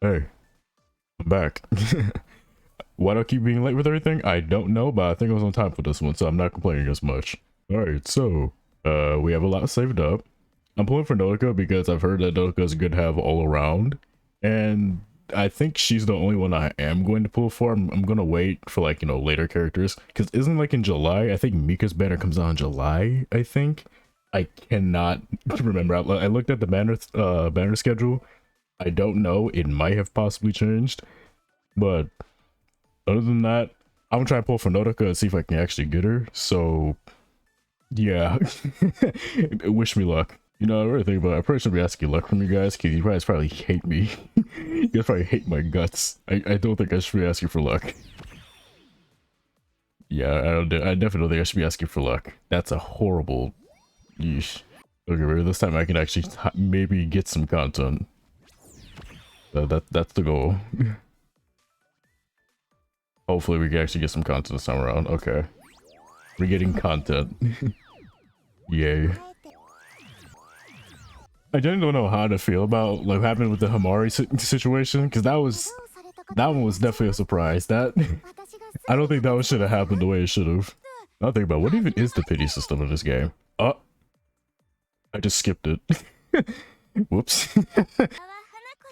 Hey, I'm back. Why do I keep being late with everything? I don't know, but I think I was on time for this one, so I'm not complaining as much. Alright, so, we have a lot saved up. I'm pulling for Notica because I've heard that Notica is good to have all around, and I think she's the only one I am going to pull for. I'm gonna wait for, like, you know, later characters, because isn't, like, in July? I think Mika's banner comes out in July, I think. I cannot remember. I looked at the banner schedule. I don't know, it might have possibly changed, but other than that, I'm gonna try to pull for Notica and see if I can actually get her. So yeah, wish me luck. You know, I really think about it. I probably should be asking luck from you guys, because you guys probably hate me. You guys probably hate my guts. I don't think I should be asking for luck. Yeah, I definitely don't think I should be asking for luck. That's a horrible... Yeesh. Okay, maybe this time I can actually maybe get some content. That's the goal. Hopefully we can actually get some content this time around. Okay. We're getting content. Yay. I don't know how to feel about like what happened with the Hamari situation, because that one was definitely a surprise. That I don't think that one should have happened the way it should have. I think about what even is the pity system in this game. Oh, I just skipped it. Whoops.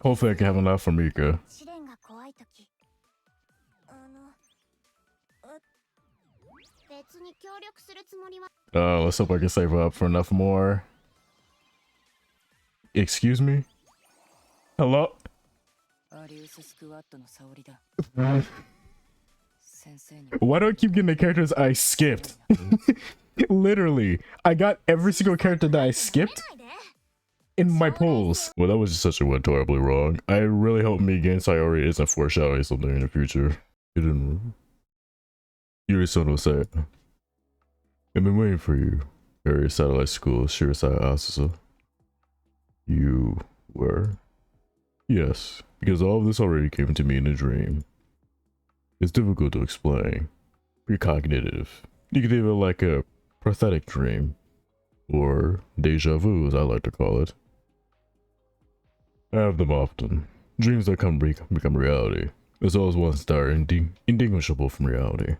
Hopefully I can have enough for Mika. Let's hope I can save up for enough more. Excuse me? Hello? Why do I keep getting the characters I skipped? Literally, I got every single character that I skipped in my polls. Well, that was just such a went horribly wrong. I really hope me against Sayori isn't foreshadowing something in the future. You didn't. Yuri-san will say it. I've been waiting for you. Area Satellite School, Shirisai Asusa. You were? Yes, because all of this already came to me in a dream. It's difficult to explain. Precognitive. You could even like a pathetic dream. Or deja vu, as I like to call it. I have them often. Dreams that become reality, as well as ones that are indistinguishable from reality.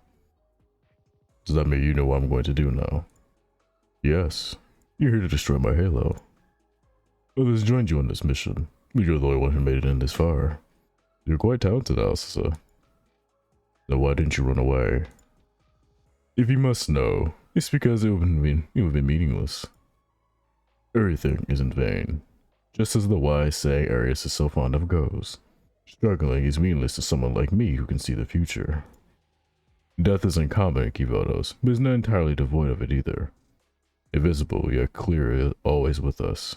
Does that mean you know what I'm going to do now? Yes. You're here to destroy my halo. Others joined you on this mission, but you're the only one who made it in this far. You're quite talented, Asusa. Then why didn't you run away? If you must know, it's because it would have been meaningless. Everything is in vain. Just as the wise say Arius is so fond of goes. Struggling is meaningless to someone like me who can see the future. Death isn't common in Kivotos, but is not entirely devoid of it either. Invisible yet clear, always with us.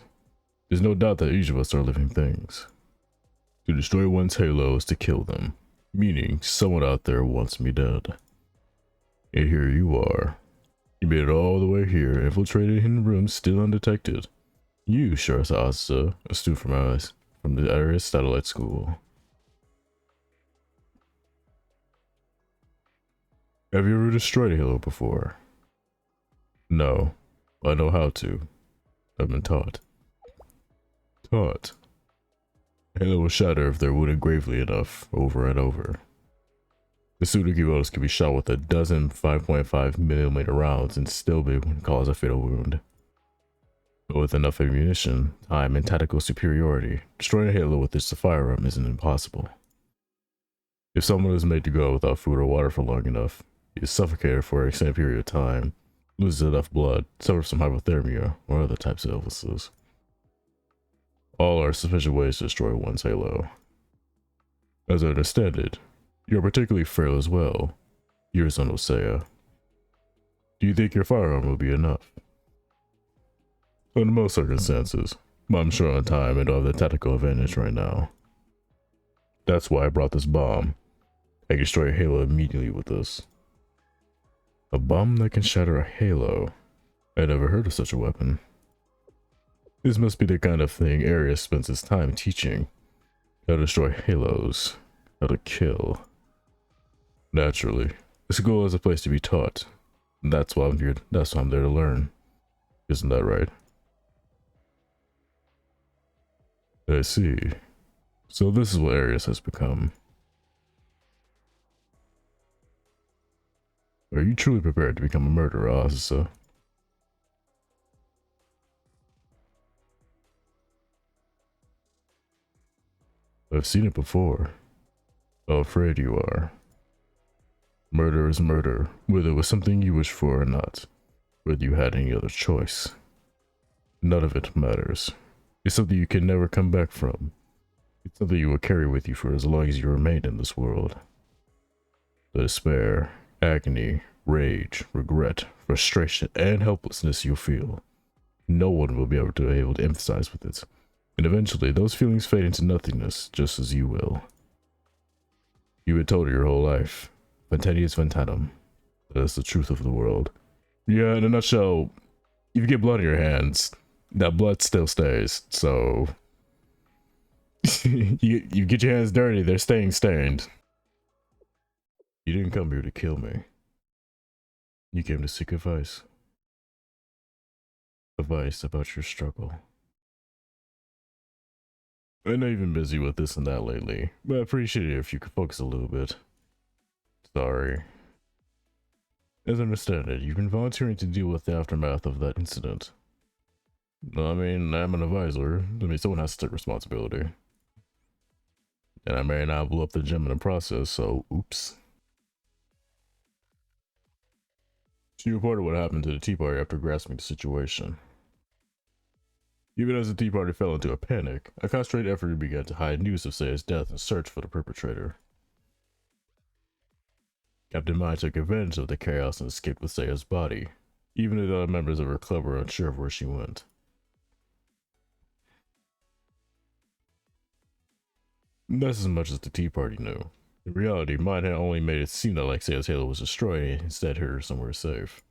There's no doubt that each of us are living things. To destroy one's halo is to kill them, meaning someone out there wants me dead. And here you are. You made it all the way here, infiltrated hidden rooms still undetected. You, Shirasa Asusa, a student from the Area Satellite School. Have you ever destroyed a halo before? No, I know how to. I've been taught. Taught. Halo will shatter if they're wounded gravely enough, over and over. The Sudoku can be shot with a dozen 5.5mm rounds and still cause a fatal wound. But with enough ammunition, time, and tactical superiority, destroying a halo with just a firearm isn't impossible. If someone is made to go without food or water for long enough, he is suffocated for an extended period of time, loses enough blood, suffers from hypothermia, or other types of illnesses. All are sufficient ways to destroy one's halo. As I understand it, you're particularly frail as well, Yuri-san Osea. Do you think your firearm will be enough? Under most circumstances, but I'm short on time and don't have the tactical advantage right now. That's why I brought this bomb. I can destroy a halo immediately with this. A bomb that can shatter a halo? I never heard of such a weapon. This must be the kind of thing Arius spends his time teaching. How to destroy halos. How to kill. Naturally, the school is a place to be taught. That's why I'm here. That's why I'm there to learn. Isn't that right? I see. So this is what Arius has become. Are you truly prepared to become a murderer, Asa? I've seen it before. How afraid you are. Murder is murder, whether it was something you wished for or not, whether you had any other choice. None of it matters. It's something you can never come back from. It's something you will carry with you for as long as you remain in this world. The despair, agony, rage, regret, frustration, and helplessness you feel. No one will be able to empathize with it. And eventually, those feelings fade into nothingness, just as you will. You were told your whole life, Ventanius Ventatum. That is the truth of the world. Yeah, in a nutshell, if you get blood on your hands, that blood still stays, so... you get your hands dirty, they're staying stained. You didn't come here to kill me. You came to seek advice. Advice about your struggle. I know you've been busy with this and that lately, but I appreciate it if you could focus a little bit. Sorry. As I understand it, you've been volunteering to deal with the aftermath of that incident. I mean, I'm an advisor. I mean, someone has to take responsibility. And I may not blow up the gym in the process, so oops. She reported what happened to the Tea Party after grasping the situation. Even as the Tea Party fell into a panic, a concentrated effort began to hide news of Seiya's death and search for the perpetrator. Captain Mai took advantage of the chaos and escaped with Seiya's body, even if the other members of her club were unsure of where she went. That's as much as the Tea Party knew. In reality, Mai had only made it seem that like Seiya's halo was destroyed and instead hid her somewhere safe.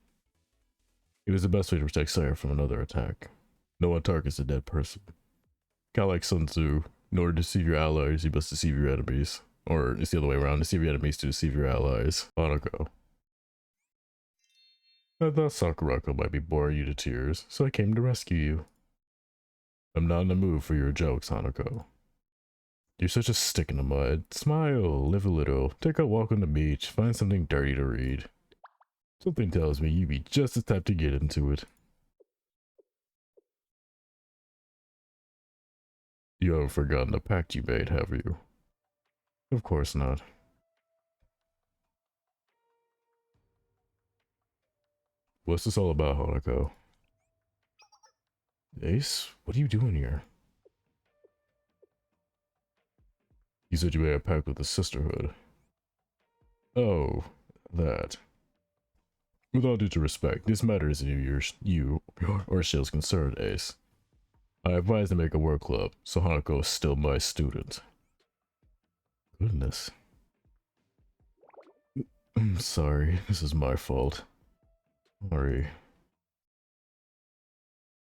It was the best way to protect Seiya from another attack. No one targets a dead person. Kind of like Sun Tzu, in order to deceive your allies, you must deceive your enemies. Or it's the other way around, deceive your enemies to deceive your allies. Hanako. I thought Sakurako might be boring you to tears, so I came to rescue you. I'm not in the mood for your jokes, Hanako. You're such a stick in the mud. Smile, live a little, take a walk on the beach, find something dirty to read. Something tells me you'd be just the type to get into it. You haven't forgotten the pact you made, have you? Of course not. What's this all about, Hanako? Ace, what are you doing here? You said you made a pact with the Sisterhood. Oh, that. With all due respect, this matter isn't you or Shale's concern, Ace. I advise to make a work club, so Hanako is still my student. Goodness. I'm sorry, this is my fault. Sorry.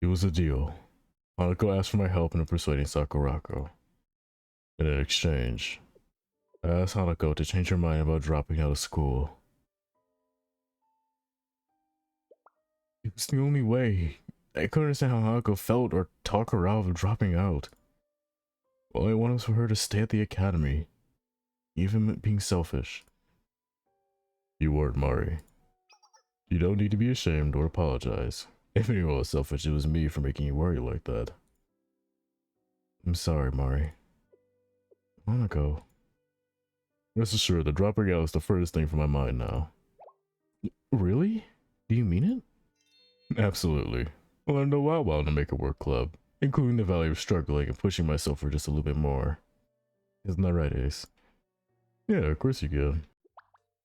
It was a deal. Hanako asked for my help in persuading Sakurako. In an exchange, I asked Hanako to change her mind about dropping out of school. It was the only way. I couldn't understand how Hanako felt or talk her out of dropping out. All I wanted was for her to stay at the academy, even being selfish. You weren't, Mari. You don't need to be ashamed or apologize. If anyone was selfish, it was me for making you worry like that. I'm sorry, Mari. Hanako. Rest assured, the dropping out is the furthest thing from my mind now. Really? Do you mean it? Absolutely. I learned a while to make a work club, including the value of struggling and pushing myself for just a little bit more. Isn't that right, Ace? Yeah, of course you can.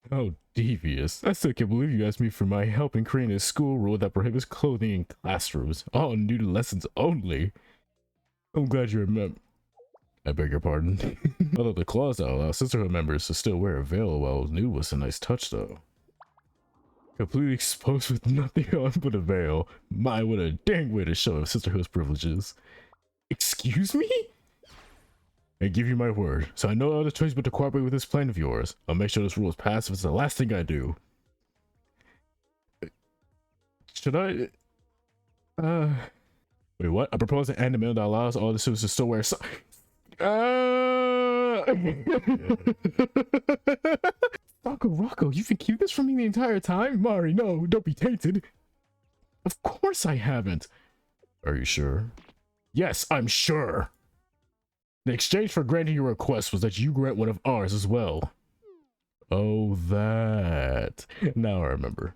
How devious. I still can't believe you asked me for my help in creating a school rule that prohibits clothing in classrooms. All new lessons only. I'm glad you remember. I beg your pardon. Although the clause that allows Sisterhood members to still wear a veil while nude was a nice touch though. Completely exposed with nothing on but a veil. My, what a dang way to show Sisterhood's privileges. Excuse me? I give you my word, so I know no other choice but to cooperate with this plan of yours. I'll make sure this rule is passed if it's the last thing I do. Should I? Wait, what? I propose an anime that allows all the students to still wear Rocco, you've been keeping this from me the entire time? Mari, no, don't be tainted. Of course I haven't. Are you sure? Yes, I'm sure. The exchange for granting your request was that you grant one of ours as well. Oh, that. Now I remember.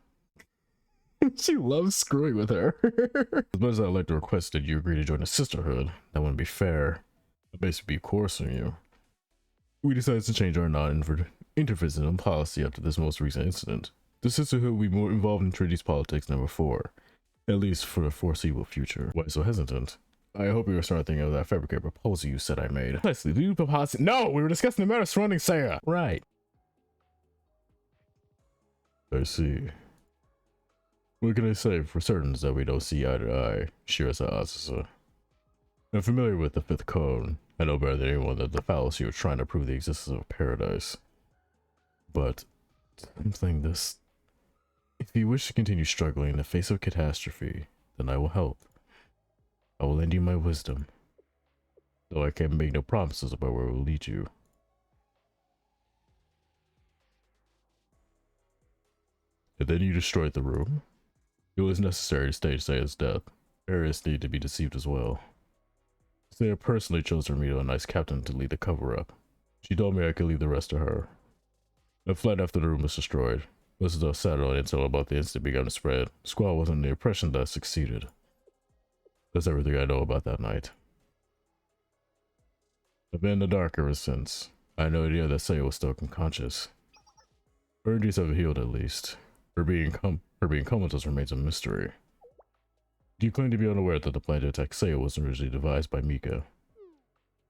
She loves screwing with her. As much as I'd like to request that you agree to join the sisterhood, that wouldn't be fair. I'd basically be coercing you. We decided to change our non-intervention policy after this most recent incident. The sisterhood will be more involved in treaties politics than before, at least for the foreseeable future. Why so hesitant? I hope you were starting thinking of that fabricated proposal you said I made. Precisely, the proposal. No, we were discussing the matter surrounding Saya. Right. I see. What can I say for certain is that we don't see eye to eye, Shirasa Asusa. I'm familiar with the fifth code. I know better than anyone that the fallacy of trying to prove the existence of paradise. But something this... If you wish to continue struggling in the face of catastrophe, then I will help. I will lend you my wisdom, though I can't make no promises about where it will lead you. And then you destroyed the room. It was necessary to stage Saya's death. Ares needed to be deceived as well. Saya personally chose to meet a nice captain to lead the cover-up. She told me I could leave the rest to her. I fled after the room was destroyed. This is a satellite intel about the incident began to spread. Squall was under the impression that I succeeded. That's everything I know about that night. I've been in the dark ever since. I had no idea that Saya was still unconscious. Her injuries have healed at least. Her being comatose remains a mystery. Do you claim to be unaware that the plan to attack Saya was originally devised by Mika?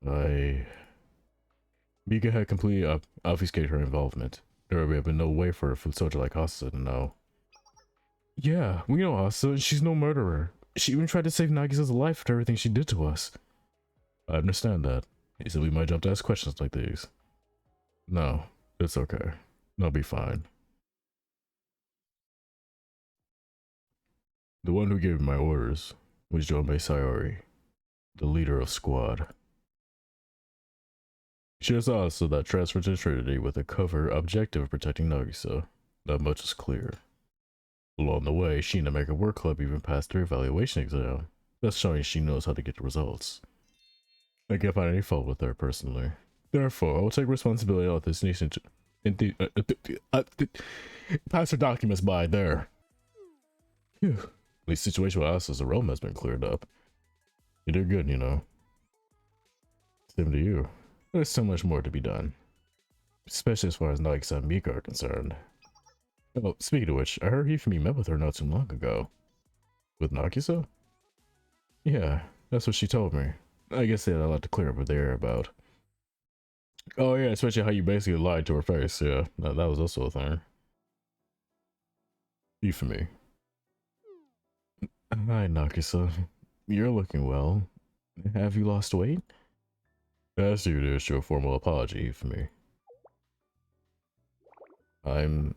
Mika had completely obfuscated her involvement. There would have been no way for a food soldier like Asa to know. Yeah, we know Asa, and she's no murderer. She even tried to save Nagisa's life after everything she did to us. I understand that. He said we might jump to ask questions like these. No, it's okay. I'll be fine. The one who gave me my orders was Jonbei Sayori, the leader of squad. She has also that transferred to Trinity with a covert objective of protecting Nagisa. That much is clear. Along the way, she and the American Work Club even passed her evaluation exam. That's showing she knows how to get the results. I can't find any fault with her personally. Therefore, I will take responsibility of this nation pass her documents by there. Phew. At least the situation with us as a realm has been cleared up. You did good, you know. Same to you. There's so much more to be done. Especially as far as Nagisa and Mika are concerned. Oh, speaking of which, I heard Hifumi met with her not too long ago. With Nagisa? Yeah, that's what she told me. I guess they had a lot to clear up with there about. Oh yeah, especially how you basically lied to her face, yeah. That was also a thing. Hifumi. Hi, Nagisa. You're looking well. Have you lost weight? I asked you to issue a formal apology for me. I'm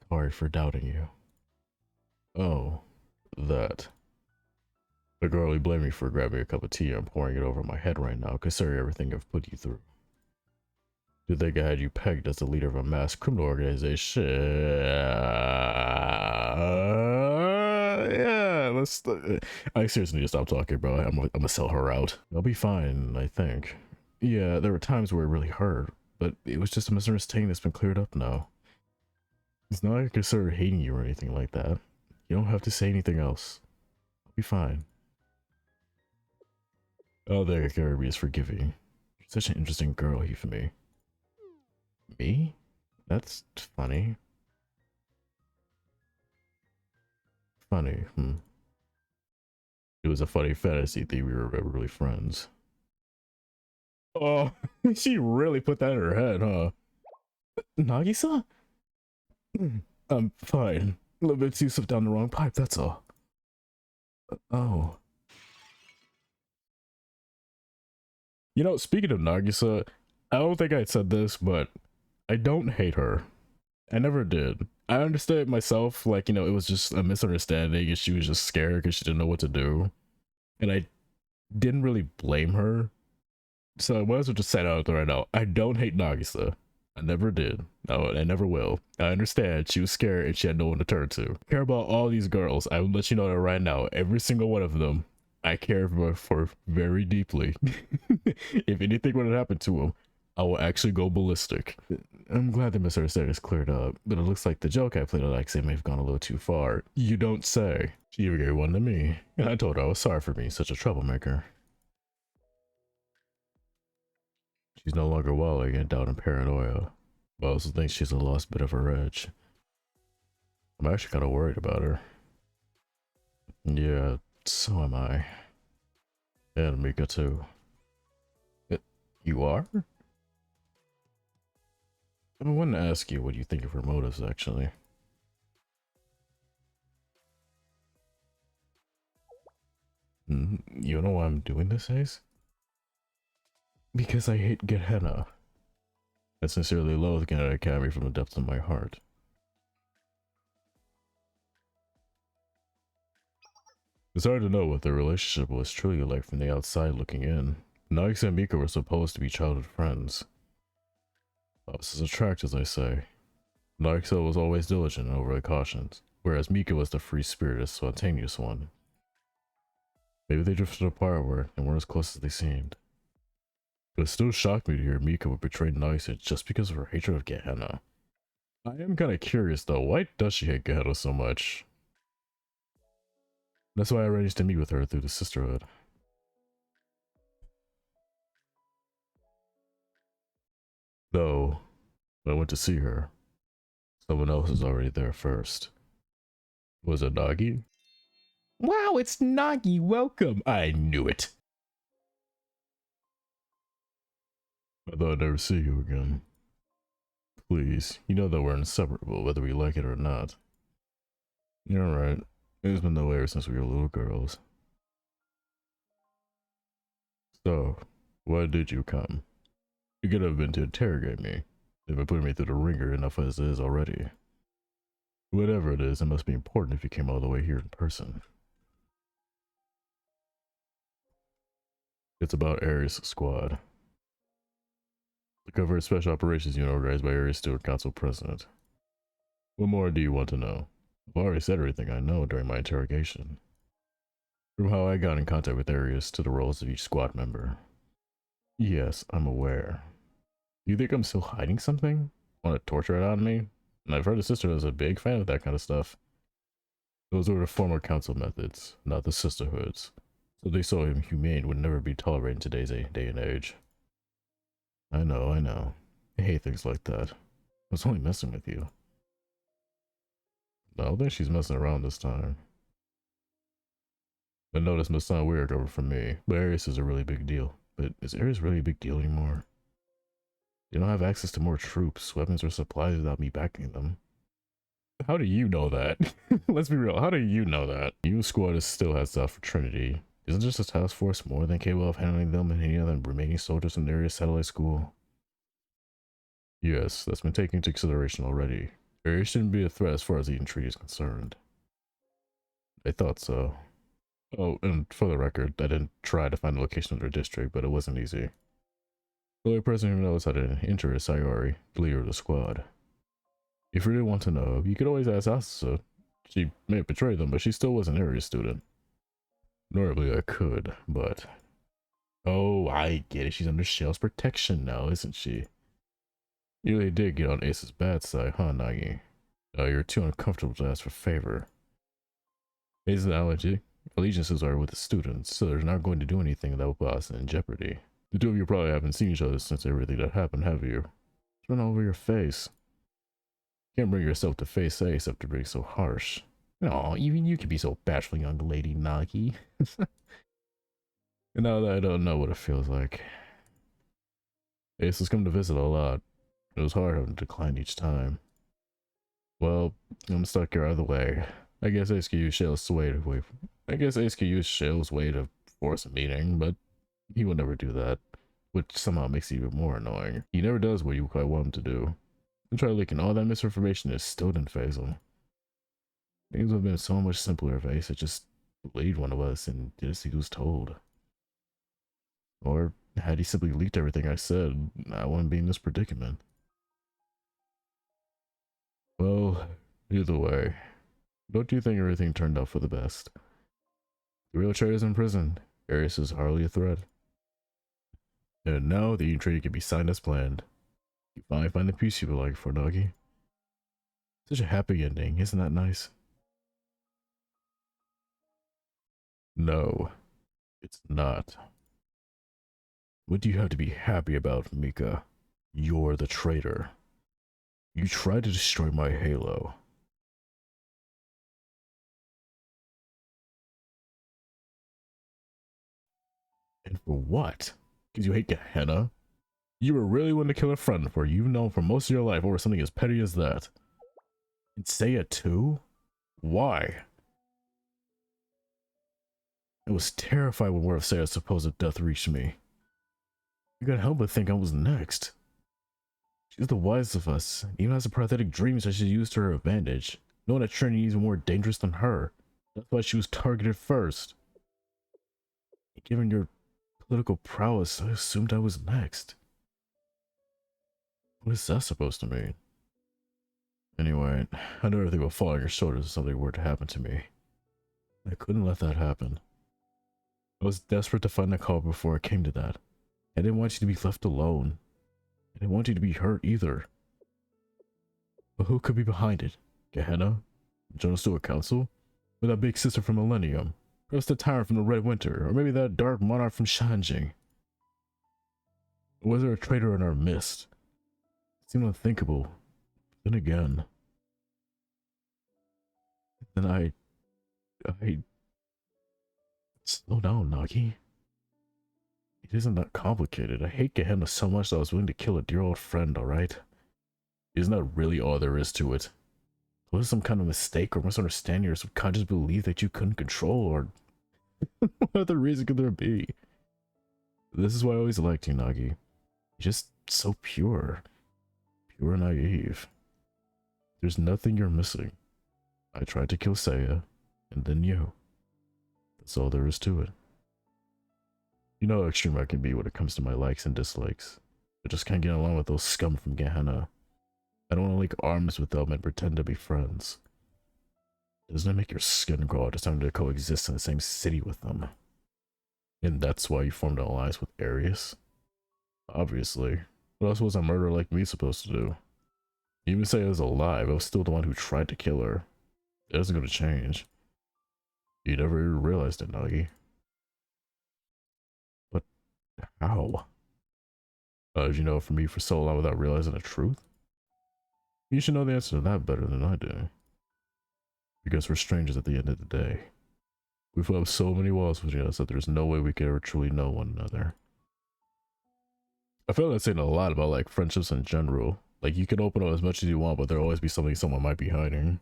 sorry for doubting you. Oh, that. The girl you blame me for grabbing a cup of tea and pouring it over my head right now, considering everything I've put you through. To think I had you pegged as the leader of a mass criminal organization. Yeah, let's. I seriously need to stop talking, bro. I'm gonna sell her out. I'll be fine, I think. Yeah, there were times where it really hurt, but it was just a misunderstanding that's been cleared up now. It's not like I consider hating you or anything like that. You don't have to say anything else. I'll be fine. Oh, there, Garabi is forgiving. You're such an interesting girl, Hifumi. Me? That's funny. Funny, It was a funny fantasy thing we were really friends. Oh, she really put that in her head, huh? Nagisa? I'm fine. A little bit too slipped down the wrong pipe, that's all. Oh. You know, speaking of Nagisa, I don't think I said this, but I don't hate her. I never did. I understood it myself, like, you know, it was just a misunderstanding and she was just scared because she didn't know what to do. And I didn't really blame her. So I might as well just set out there right now. I don't hate Nagisa. I never did. No, I never will. I understand she was scared and she had no one to turn to. I care about all these girls. I will let you know that right now. Every single one of them, I care for very deeply. If anything were to happen to them, I will actually go ballistic. I'm glad the misunderstanding is cleared up, but it looks like the joke I played on Alexei may have gone a little too far. You don't say. She even gave one to me, and I told her I was sorry for being such a troublemaker. She's no longer wallowing in doubt and paranoia, but I also think she's a lost bit of her edge. I'm actually kind of worried about her. Yeah, so am I. And Mika too. You are? I wanted to ask you what you think of her motives, actually. You know why I'm doing this, Ace? Because I hate Gehenna. I sincerely loathe Gehenna Academy from the depths of my heart. It's hard to know what their relationship was truly like from the outside looking in. Nagisa and Mika were supposed to be childhood friends. Opposites attract, as I say. Nagisa was always diligent and overly cautious, whereas Mika was the free-spirited, spontaneous one. Maybe they drifted apart and weren't as close as they seemed. But it still shocked me to hear Mika would betray Nagisa just because of her hatred of Gehenna. I am kind of curious though, why does she hate Gehenna so much? That's why I arranged to meet with her through the Sisterhood. Though, when I went to see her, someone else was already there first. Was it Nagi? Wow, it's Nagi, welcome! I knew it! I thought I'd never see you again. Please, you know that we're inseparable whether we like it or not. You're right. It's been that way ever since we were little girls. So, why did you come? You could have been to interrogate me. They've been putting me through the ringer enough as it is already. Whatever it is, it must be important if you came all the way here in person. It's about Ares' squad. The covert special operations unit organized by Ares Stewart Council President. What more do you want to know? I've already said everything I know during my interrogation. From how I got in contact with Ares to the roles of each squad member. Yes, I'm aware. Do you think I'm still hiding something? Want to torture it out of me? And I've heard the sister was a big fan of that kind of stuff. Those were the former council methods, not the sisterhoods. So they so inhumane would never be tolerated in today's day and age. I know. I hate things like that. I was only messing with you. I don't think she's messing around this time. I know this must sound weird over from me, but Ares is a really big deal. But is Ares really a big deal anymore? They don't have access to more troops, weapons, or supplies without me backing them. How do you know that? Let's be real, how do you know that? You squad still has stuff for Trinity. Isn't just a task force more than capable of handling them and any other remaining soldiers in the area satellite school? Yes, that's been taken into consideration already. Area shouldn't be a threat as far as the entreaty is concerned. I thought so. Oh, and for the record, I didn't try to find the location of their district, but it wasn't easy. The only person who knows how to enter is Sayori, the leader of the squad. If you really want to know, you could always ask Asusa. She may have betrayed them, but she still was an area student. Normally I could, but... Oh, I get it. She's under Shell's protection now, isn't she? You really did get on Ace's bad side, huh, Nagi? You're too uncomfortable to ask for favor. Ace's allegiances are with the students, so they're not going to do anything that will put us in jeopardy. The two of you probably haven't seen each other since everything that happened, have you? It's run all over your face. You can't bring yourself to face Ace after being so harsh. Oh, even you can be so bashful, young lady, Nagi. And now that I don't know what it feels like. Ace has come to visit a lot. It was hard having to decline each time. Well, I'm stuck here either way. I guess Ace could use Shell's way to force a meeting, but he would never do that, which somehow makes it even more annoying. He never does what you quite want him to do. And try leaking all that misinformation that still didn't phase him. Things would have been so much simpler if Ace had just believed one of us and did as he was told. Or Had he simply leaked everything I said, I wouldn't be in this predicament. Well, either way, don't you think everything turned out for the best? The real traitor's in prison. Arius is hardly a threat. And now the treaty can be signed as planned. You finally find the peace you would like for, Nagi. Such a happy ending, isn't that nice? No, it's not. What do you have to be happy about, Mika? You're the traitor. You tried to destroy my halo. And for what? Because you hate Gehenna? You were really willing to kill a friend for you've known for most of your life over something as petty as that. And Seiya too? Why? I was terrified when word of Seiya's supposed death reached me. I couldn't help but think I was next. She's the wisest of us, even has the pathetic dreams that she used to her advantage, knowing that Trinity is more dangerous than her. That's why she was targeted first. Given your political prowess, I assumed I was next. What is that supposed to mean? Anyway, I knew everything would fall on your shoulders if something were to happen to me. I couldn't let that happen. I was desperate to find a call before it came to that. I didn't want you to be left alone. I didn't want you to be hurt either. But who could be behind it? Gehenna? General Stewart Council? Or that big sister from Millennium? Perhaps the tyrant from the Red Winter? Or maybe that dark monarch from Shanjing? Or was there a traitor in our midst? It seemed unthinkable. Then again... Then I... Slow down, Nagi. It isn't that complicated. I hate Gehenna so much that I was willing to kill a dear old friend, alright? Isn't that really all there is to it? Was it some kind of mistake or misunderstanding or subconscious belief that you couldn't control, or what other reason could there be? This is why I always liked you, Nagi. You're just so pure. Pure and naive. There's nothing you're missing. I tried to kill Seiya, and then you. That's all there is to it. You know how extreme I can be when it comes to my likes and dislikes. I just can't get along with those scum from Gehenna. I don't want to link arms with them and pretend to be friends. Doesn't it make your skin crawl just having to coexist in the same city with them? And that's why you formed an alliance with Arius? Obviously. What else was a murderer like me supposed to do? Even say I was alive, I was still the one who tried to kill her. It isn't going to change. You never even realized it, Nagi. But how? Did you know it from me for so long without realizing the truth? You should know the answer to that better than I do. Because we're strangers at the end of the day. We've left so many walls between us that there's no way we could ever truly know one another. I feel like that's saying a lot about like friendships in general. Like you can open up as much as you want, but there'll always be something someone might be hiding.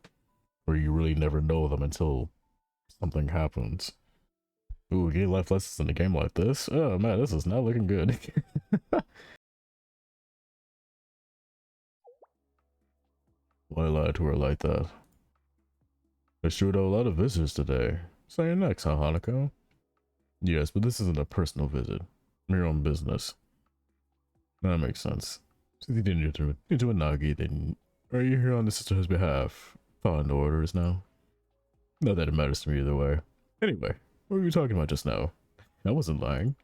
Or you really never know them until something happens. Ooh, getting life lessons in a game like this? Oh man, this is not looking good. Why lie to her like that? I sure know a lot of visitors today. So you're next, huh, Hanako? Yes, but this isn't a personal visit. Your own business. That makes sense. Since you didn't into a Nagi, then are you here on the sisterhood's behalf? Following orders now? Not that it matters to me either way. Anyway, what were you talking about just now? I wasn't lying.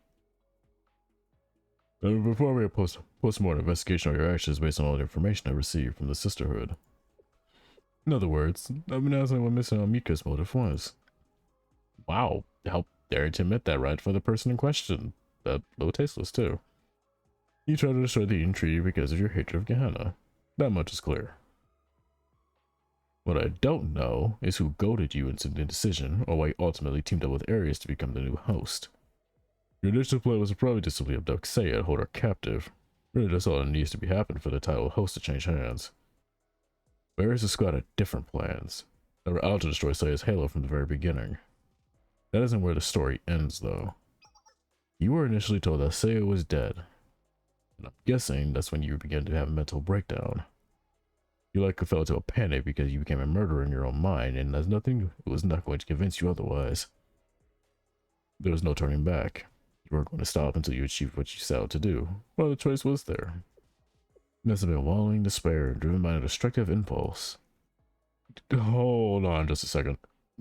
Before we post-mortem investigation on your actions based on all the information I received from the sisterhood. In other words, I've been asking what missing on Mika's motive was. Wow, how dare to admit that right for the person in question. That low tasteless too. You tried to destroy the intrigue because of your hatred of Gehenna. That much is clear. What I don't know is who goaded you into the decision, or why you ultimately teamed up with Arius to become the new host. Your initial plan was probably to simply abduct Seiya and hold her captive. Really, that's all that needs to be happened for the title host to change hands. Arius and Squad had different plans. They were out to destroy Seiya's halo from the very beginning. That isn't where the story ends, though. You were initially told that Seiya was dead, and I'm guessing that's when you began to have a mental breakdown. You likely fell into a panic because you became a murderer in your own mind, and there's nothing it was not going to convince you otherwise. There was no turning back. You weren't going to stop until you achieved what you set out to do. What other choice was there? You must have been wallowing in despair, driven by a destructive impulse. Hold on just a second.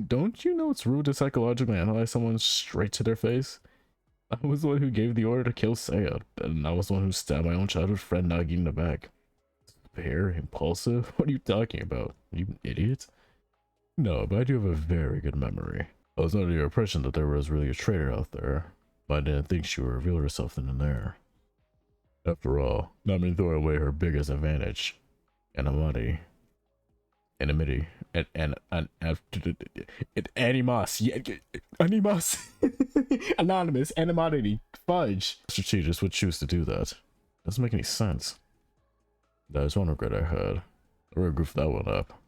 Don't you know it's rude to psychologically analyze someone straight to their face? I was the one who gave the order to kill Saya, and I was the one who stabbed my own childhood friend Nagi in the back. Despair? Impulsive? What are you talking about? Are you an idiot? No, but I do have a very good memory. I was under your impression that there was really a traitor out there, but I didn't think she would reveal herself then and there. After all, not me throwing away her biggest advantage. Anonymity. Animos. Animos. Anonymous. Anonymity. Fudge. Strategist would choose to do that. Doesn't make any sense. That is one regret I had. I would goof that one up.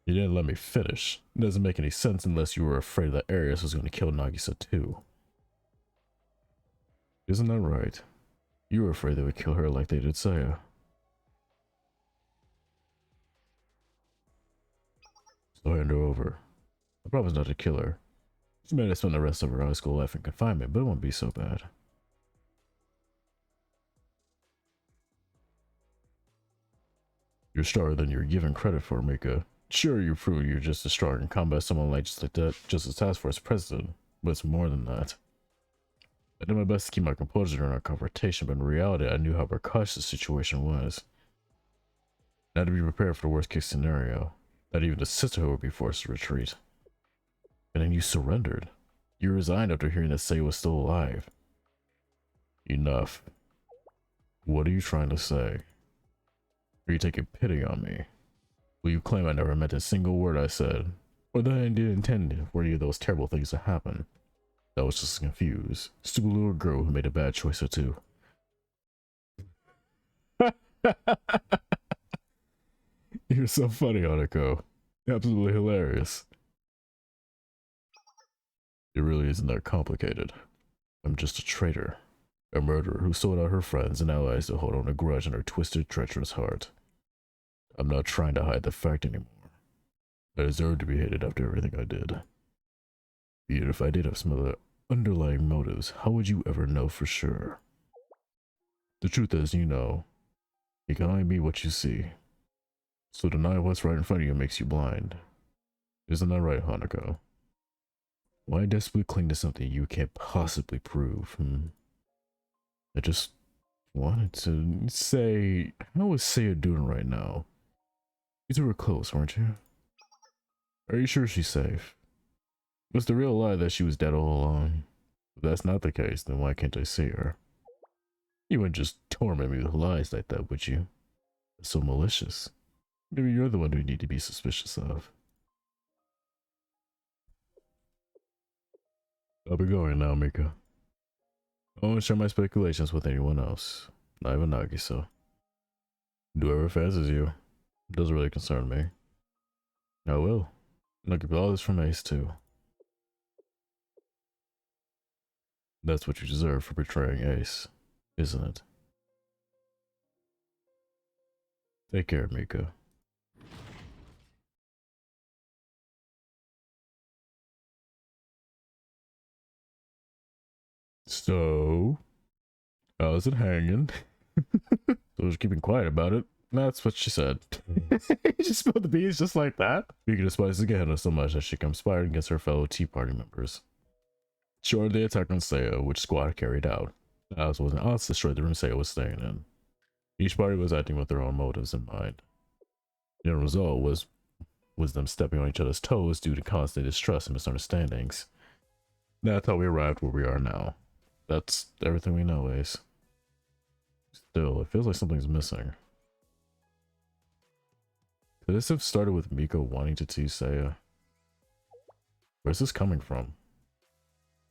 You didn't let me finish. It doesn't make any sense unless you were afraid that Arius was going to kill Nagisa too. Isn't that right? You were afraid they would kill her like they did Saya. So hand her over. I promise not to kill her. She may have spent the rest of her high school life in confinement, but it won't be so bad. You're stronger than you're given credit for, Mika. Sure, you prove you're just as strong in combat as someone like that, just as task force president, but it's more than that. I did my best to keep my composure during our confrontation, but in reality, I knew how precarious the situation was. I had to be prepared for the worst case scenario, that even the sisterhood would be forced to retreat. And then you surrendered. You resigned after hearing that Sei was still alive. Enough. What are you trying to say? Are you taking pity on me? Will you claim I never meant a single word I said? Or that I didn't intend for any of those terrible things to happen? I was just confused. Stupid little girl who made a bad choice or two. You're so funny, Hanako. Absolutely hilarious. It really isn't that complicated. I'm just a traitor. A murderer who sold out her friends and allies to hold on a grudge in her twisted, treacherous heart. I'm not trying to hide the fact anymore. I deserve to be hated after everything I did. Even if I did have some other underlying motives, how would you ever know for sure? The truth is, you know, you can only be what you see. So deny what's right in front of you makes you blind. Isn't that right, Hanako? Why desperately cling to something you can't possibly prove? I just wanted to say, how is Saya doing right now? You two were close, weren't you? Are you sure she's safe? Was the real lie that she was dead all along? If that's not the case, then why can't I see her? You wouldn't just torment me with lies like that, would you? That's so malicious. Maybe you're the one we need to be suspicious of. I'll be going now, Mika. I won't share my speculations with anyone else. Not even Nagisa. Do whatever fancies you. It doesn't really concern me. I will. And I'll give all this from Ace too. That's what you deserve for betraying Ace, isn't it? Take care, Mika. So, how's it hanging? So she's keeping quiet about it. That's what she said. She spilled the beans just like that. Mika despises Gehenna so much that she conspired against her fellow Tea Party members. She ordered the attack on Saya, which Squad carried out. Alice wasn't honest to destroy the room Saya was staying in. Each party was acting with their own motives in mind. The end result was them stepping on each other's toes due to constant distrust and misunderstandings. That's how we arrived where we are now. That's everything we know, Ace. Still, it feels like something's missing. Could this have started with Miko wanting to tease Saya? Where's this coming from?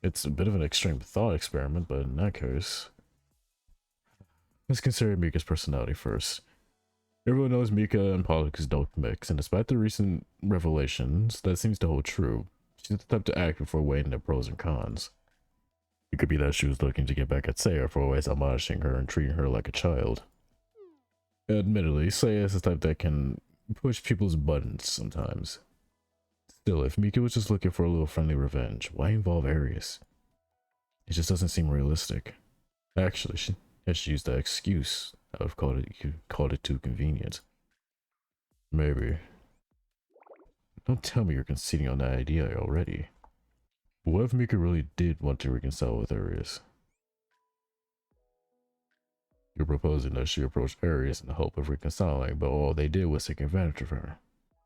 It's a bit of an extreme thought experiment, but in that case... Let's consider Mika's personality first. Everyone knows Mika and politics don't mix, and despite the recent revelations, that seems to hold true. She's the type to act before weighing the pros and cons. It could be that she was looking to get back at Saya for always admonishing her and treating her like a child. Admittedly, Saya is the type that can push people's buttons sometimes. Still, if Mika was just looking for a little friendly revenge, why involve Arius? It just doesn't seem realistic. Actually, she used that excuse. I've called it too convenient. Maybe. Don't tell me you're conceding on that idea already. But what if Mika really did want to reconcile with Aries? You're proposing that she approached Aries in the hope of reconciling, but all they did was take advantage of her.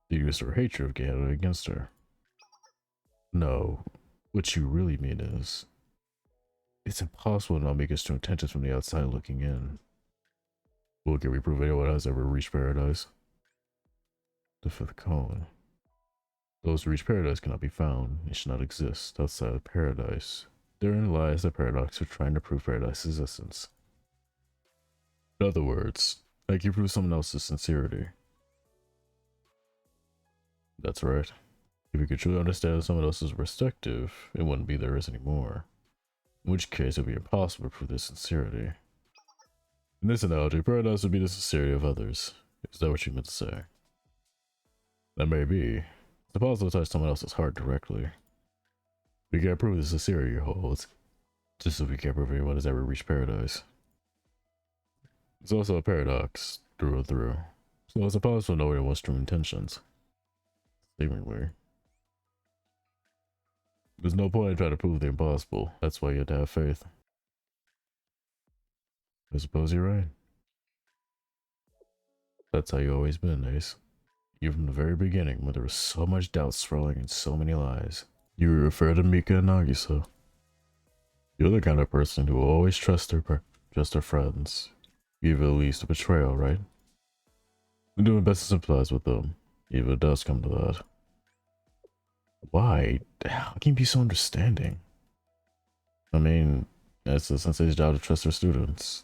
They used her hatred of Ganon against her. No, what you really mean is, it's impossible to not make his true intentions from the outside looking in. Well, can we prove anyone has ever reached paradise? The fifth column. Those who reach paradise cannot be found. It should not exist outside of paradise. Therein lies the paradox of trying to prove paradise's existence. In other words, I can prove someone else's sincerity. That's right. If you could truly understand someone else's perspective, it wouldn't be theirs anymore. In which case, it would be impossible to prove their sincerity. In this analogy, paradise would be the sincerity of others. Is that what you meant to say? That may be. It's impossible to touch someone else's heart directly. We can't prove the sincerity holds, just as we can't prove anyone has ever reached paradise. It's also a paradox, through and through. So it's impossible to know anyone's true intentions. Seemingly. There's no point in trying to prove the impossible. That's why you have to have faith. I suppose you're right. That's how you've always been, Ace. Even from the very beginning, when there was so much doubt swirling and so many lies. You refer to Mika and Nagisa. You're the kind of person who will always trust their friends. Even at least a betrayal, right? I'm doing best to sympathize with them, even if it does come to that. Why? How can you be so understanding? I mean, it's the sensei's job to trust their students,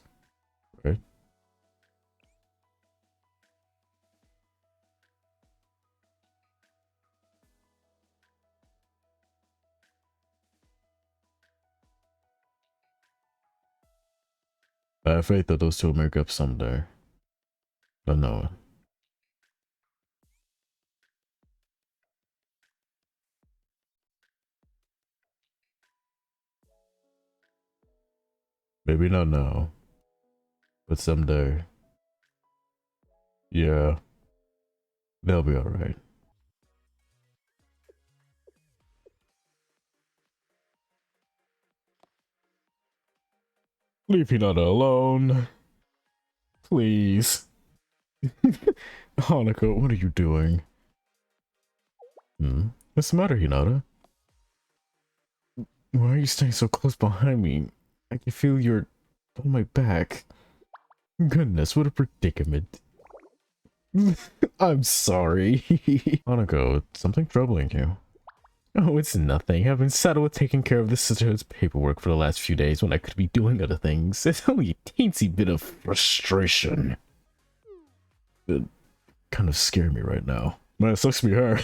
right? I have faith that those two will make up someday. I know it. Maybe not now, but someday. Yeah, they'll be alright. Leave Hinata alone. Please. Hanako, what are you doing? What's the matter, Hinata? Why are you staying so close behind me? I can feel you're on my back. Goodness, what a predicament. I'm sorry. Hanako, something troubling you? Oh, it's nothing. I've been saddled with taking care of the sisterhood's paperwork for the last few days when I could be doing other things. It's only a teensy bit of frustration. It kind of scared me right now. Man, it sucks to be her.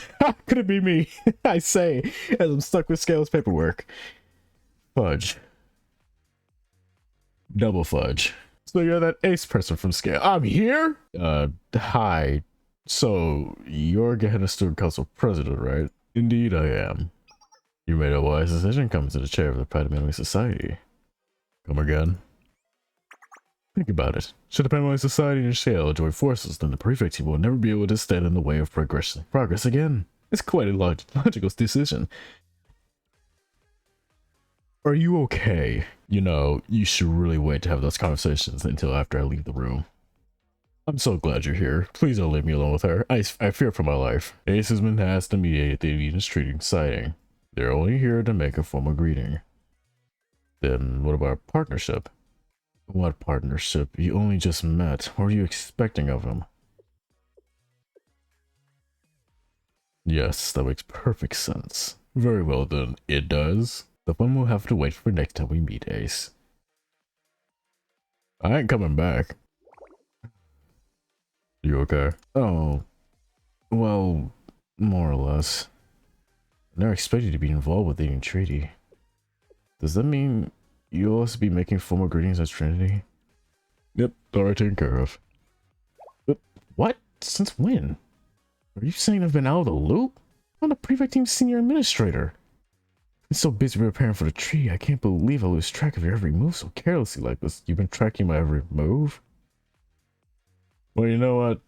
Could it be me? I say, as I'm stuck with Scale's paperwork. Fudge. Double fudge. So you're that ace person from Scale. I'm here? Hi. So, you're Gehenna Student Council president, right? Indeed I am. You made a wise decision coming to the chair of the Party Society. Come again? Think about it. Should the Party Society and Shale join forces, then the prefect team will never be able to stand in the way of progress again. It's quite a logical decision. Are you okay? You know, you should really wait to have those conversations until after I leave the room. I'm so glad you're here. Please don't leave me alone with her. I fear for my life. Ace has been asked to mediate the Venus treating sighting. They're only here to make a formal greeting. Then what about partnership? What partnership? You only just met. What are you expecting of him? Yes, that makes perfect sense. Very well then, it does. The fun will have to wait for next time we meet, Ace. I ain't coming back. You okay? Oh, well, more or less. I never expected you to be involved with the new treaty. Does that mean you'll also be making formal greetings as Trinity? Yep, already taken care of. What? Since when? Are you saying I've been out of the loop? I'm the prefect team's senior administrator. so busy preparing for the tree, I can't believe I lose track of your every move so carelessly like this. You've been tracking my every move? Well, you know what?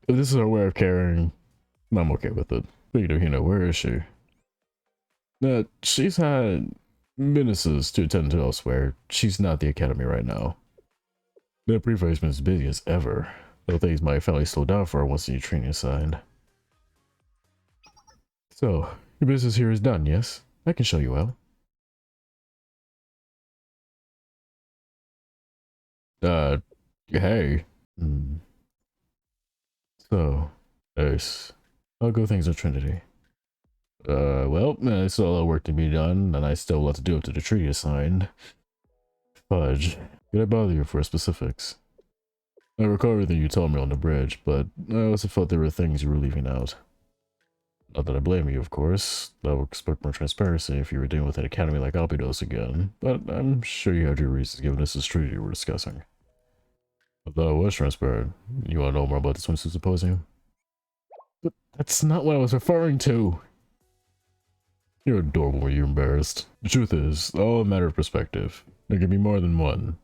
If this is her way of caring, I'm okay with it. Speaking of Hina, where is she? She's had businesses to attend to elsewhere. She's not at the academy right now. The prefect's been as busy as ever. Though things might finally slow down for her once the new training is signed. So, your business here is done, yes? I can show you out. Hey. So, nice. How go things at Trinity? Well, there's still a lot of work to be done, and I still have a lot to do up to the treaty assigned. Fudge. Did I bother you for specifics? I recall everything you told me on the bridge, but I also felt there were things you were leaving out. Not that I blame you, of course. I would expect more transparency if you were dealing with an academy like Alpidos again, but I'm sure you had your reasons given this is treaty you were discussing. I thought it was transparent. You want to know more about the swimsuit symposium? But that's not what I was referring to. You're adorable when you're embarrassed. The truth is, all a matter of perspective. There can be more than one.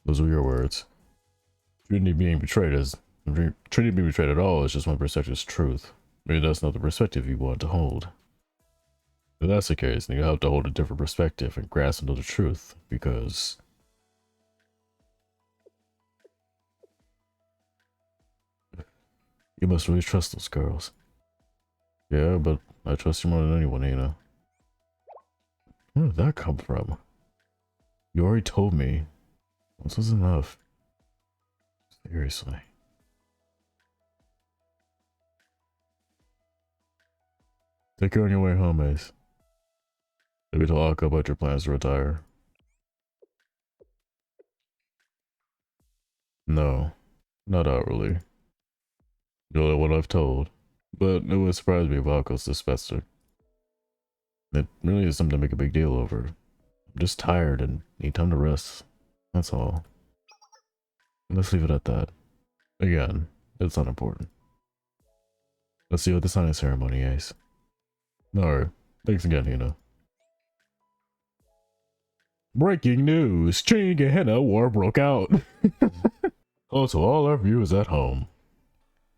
Those were your words. Trinity being betrayed at all is just one perspective's truth. Maybe that's not the perspective you want to hold. If that's the case, then you have to hold a different perspective and grasp into the truth, because you must really trust those girls. Yeah, but I trust you more than anyone, Nina. Where did that come from? You already told me. This was enough. Seriously. Take care on your way home, Ace. Maybe talk about your plans to retire. No, not outwardly. You're the only one I've told. But it would surprise me if Alco's this fester. It really is something to make a big deal over. I'm just tired and need time to rest. That's all. Let's leave it at that. Again, it's not important. Let's see what the signing ceremony is. Alright, thanks again, Hina. Breaking news! Trinity Gehenna War broke out! Hello to all our viewers at home.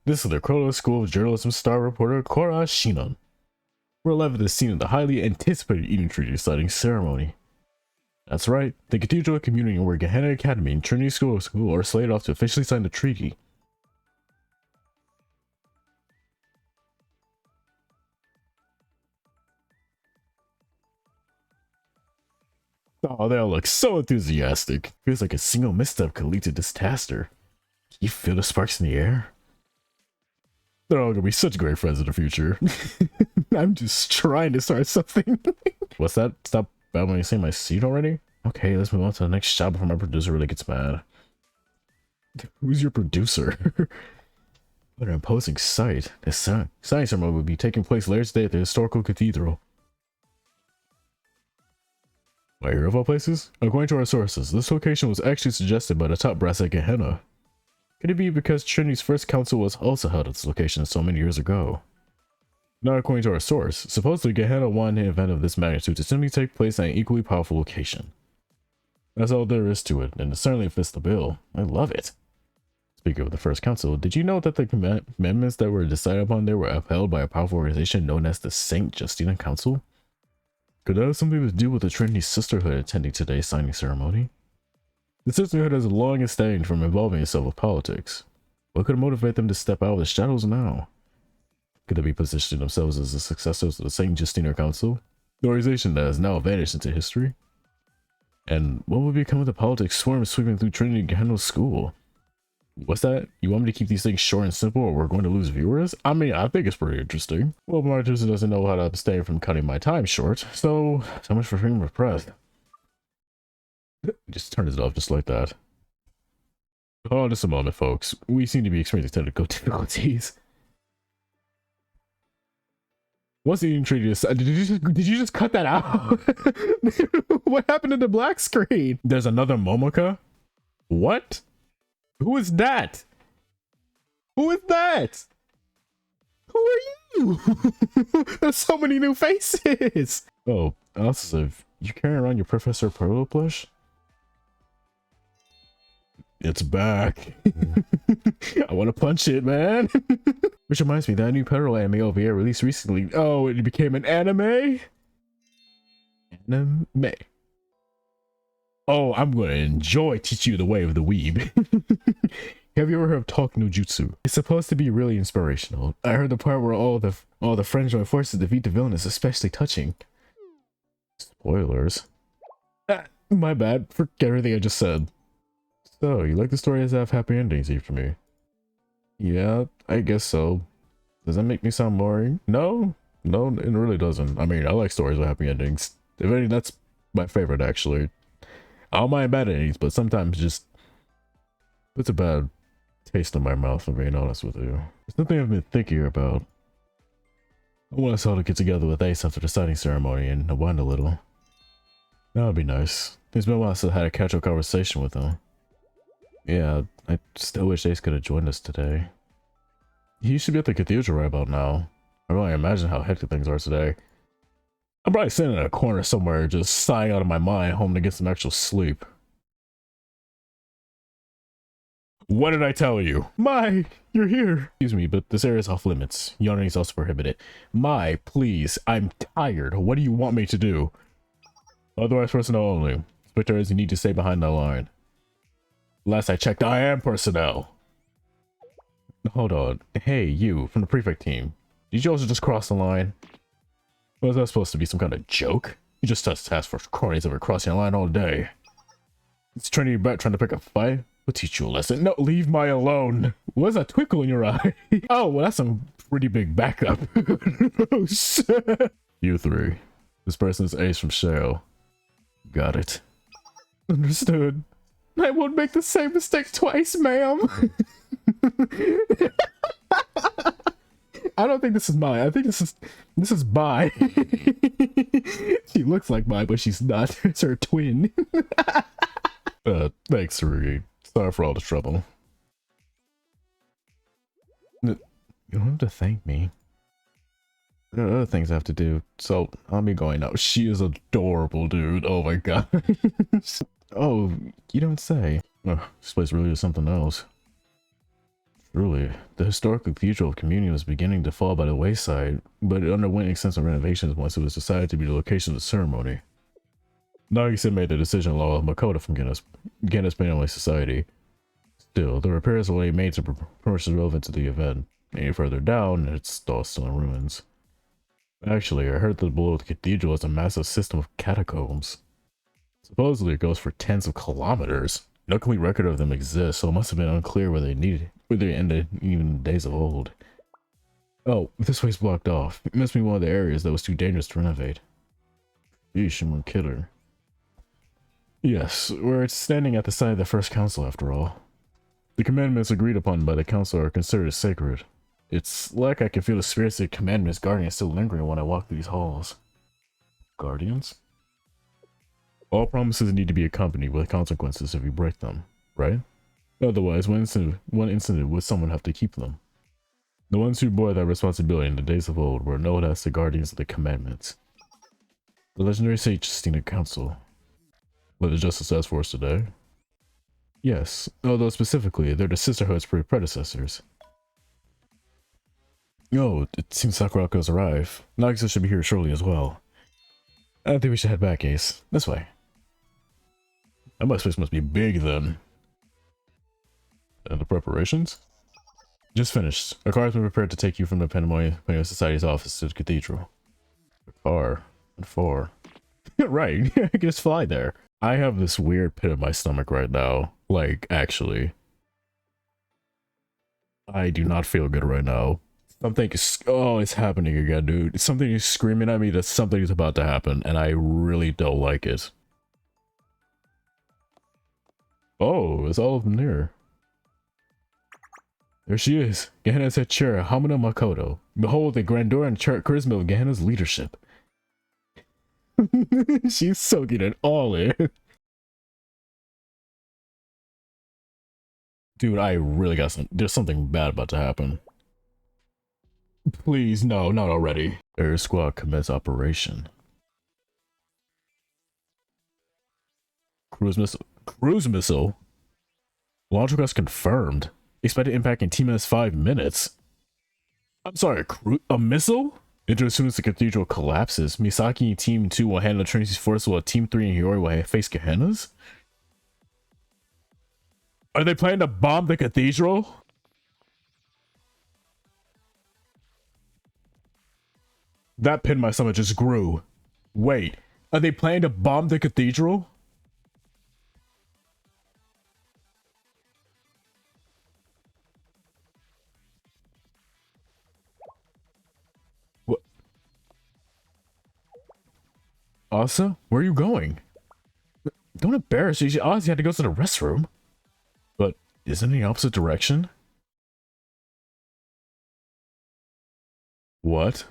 This is the Kronos School of Journalism star reporter Kora Shinon. We're live at the scene of the highly anticipated Eden Treaty signing ceremony. That's right, the Cathedral Community where Gehenna Academy and Trinity School are slated off to officially sign the treaty. Oh, they all look so enthusiastic. Feels like a single misstep could lead to disaster. Can you feel the sparks in the air? They're all gonna be such great friends in the future. I'm just trying to start something. What's that? Stop babbling and saying my seat already? Okay, let's move on to the next shot before my producer really gets mad. Who's your producer? What an imposing sight. The signing ceremony will be taking place later today at the historical cathedral. My hero of all places? According to our sources, this location was actually suggested by the top brass at Gehenna. Could it be because Trinity's first council was also held at this location so many years ago? Not according to our source. Supposedly, Gehenna wanted an event of this magnitude to simply take place at an equally powerful location. That's all there is to it, and it certainly fits the bill. I love it. Speaking of the first council, did you know that the amendments that were decided upon there were upheld by a powerful organization known as the St. Justina Council? Could that have something to do with the Trinity Sisterhood attending today's signing ceremony? The Sisterhood has long abstained from involving itself with politics. What could motivate them to step out of the shadows now? Could they be positioning themselves as the successors of the St. Justina Council, the organization that has now vanished into history? And what would become of the politics swarm sweeping through Trinity Gehenna School? What's that? You want me to keep these things short and simple or we're going to lose viewers? I mean, I think it's pretty interesting. Well, my producer doesn't know how to abstain from cutting my time short, so much for freedom of press. Just turn it off just like that. Hold on just a moment, folks. We seem to be experiencing technical difficulties. What's the treaty? Did you just cut that out? What happened to the black screen? There's another Momoka? What? Who is that? Who is that? Who are you? There's so many new faces. Oh, also, you carrying around your Professor Perlo plush? It's back. I want to punch it, man. Which reminds me, that new Perlo anime over here released recently. Oh, it became an anime? Anime. Oh, I'm gonna enjoy teach you the way of the weeb. Have you ever heard of Talk no Jutsu? It's supposed to be really inspirational. I heard the part where all the friends join forces to defeat the villain is especially touching. Spoilers. Ah, my bad. Forget everything I just said. So, you like the stories that have happy endings, Eve, to me? Yeah, I guess so. Does that make me sound boring? No, no, it really doesn't. I mean, I like stories with happy endings. If any, that's my favorite, actually. I don't mind bad endings, but sometimes just puts a bad taste in my mouth, if I'm being honest with you. There's something I've been thinking about. I want us all to get together with Ace after the signing ceremony and unwind a little. That would be nice. It's been a while since I had a casual conversation with him. Yeah, I still wish Ace could have joined us today. He should be at the cathedral right about now. I can only imagine how hectic things are today. I'm probably sitting in a corner somewhere just sighing out of my mind, hoping to get some actual sleep. What did I tell you? Mai, you're here. Excuse me, but this area is off limits. Yawning is also prohibited. Mai, please, I'm tired. What do you want me to do? Otherwise personnel only. Spectators, you need to stay behind the line. Last I checked, I am personnel. Hold on. Hey, you, from the prefect team. Did you also just cross the line? Was that supposed to be some kind of joke? You just test task force cronies ever crossing the line all day. It's turning your back trying to pick a fight? We'll teach you a lesson. No, leave Mai alone. What's that twinkle in your eye? Oh, well, that's some pretty big backup. Oh, shit. You three. This person's Ace from Shell. Got it. Understood. I won't make the same mistake twice, ma'am. I don't think this is Mai. I think this is Bai. She looks like Mai, but she's not. It's her twin. Thanks, Rugi. Sorry for all the trouble. You don't have to thank me. There are other things I have to do, so I'll be going now. She is adorable, dude. Oh my god. Oh, you don't say. Oh, this place really is something else. Truly, the historic cathedral of communion was beginning to fall by the wayside, but it underwent extensive renovations once it was decided to be the location of the ceremony. Nagisa made the decision to allow Makoto from Gena's Painaway Society. Still, the repairs were only made to promotions relevant to the event. Any further down, it's all still in ruins. Actually, I heard that below the cathedral is a massive system of catacombs. Supposedly it goes for tens of kilometers. No complete record of them exists, so it must have been unclear where they ended even in the days of old. Oh, this way's blocked off. It must be one of the areas that was too dangerous to renovate. Yeesh, I'm a killer. Yes, we're standing at the site of the first council after all. The commandments agreed upon by the council are considered sacred. It's like I can feel the spirits of the commandments guardians still lingering when I walk through these halls. Guardians? All promises need to be accompanied with consequences if you break them, right? Otherwise, one incident would someone have to keep them. The ones who bore that responsibility in the days of old were known as the guardians of the commandments. The legendary sage Justina Council. Like the Justice Task Force today? Yes, although specifically, they're the Sisterhood's predecessors. Oh, it seems Sakurako's arrived. Nagisa should be here shortly as well. I think we should head back, Ace. This way. That place must be big then. And the preparations? Just finished. A car has been prepared to take you from the Painaway Society's office to the cathedral. A car. And four. Right, I can just fly there. I have this weird pit in my stomach right now. Like, actually. I do not feel good right now. Something is, oh, it's happening again, dude. Something is screaming at me that something is about to happen, and I really don't like it. Oh, it's all of them here. There she is. Gehenna's head chair, Hamina Makoto. Behold the grandeur and charisma of Gehenna's leadership. She's soaking it all in. Dude, I really got there's something bad about to happen. Please, no, not already. Air squad commence operation. Cruise missile. Cruise missile? Launch request confirmed. Expected impact in T-minus 5 minutes. I'm sorry, a missile? Enter as soon as the cathedral collapses. Misaki and Team 2 will handle Trinity's force while Team 3 and Hiyori will face Gehenna's? Are they planning to bomb the cathedral? That pin in my stomach just grew. Wait, are they planning to bomb the cathedral? What? Asa, where are you going? Don't embarrass you. Asa had to go to the restroom. But isn't it the opposite direction? What?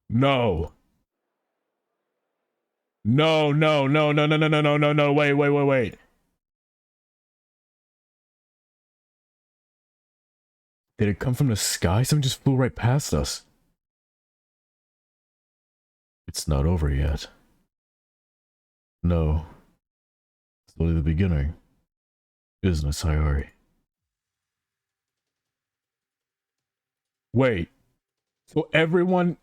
No. No, no, no, no, no, no, no, no, no, no, wait. Did it come from the sky? Something just flew right past us. It's not over yet. No. It's only the beginning. Business, Hiyori. Wait. So everyone...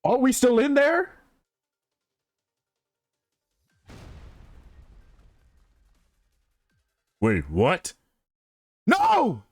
Are we still in there? Wait, what? No!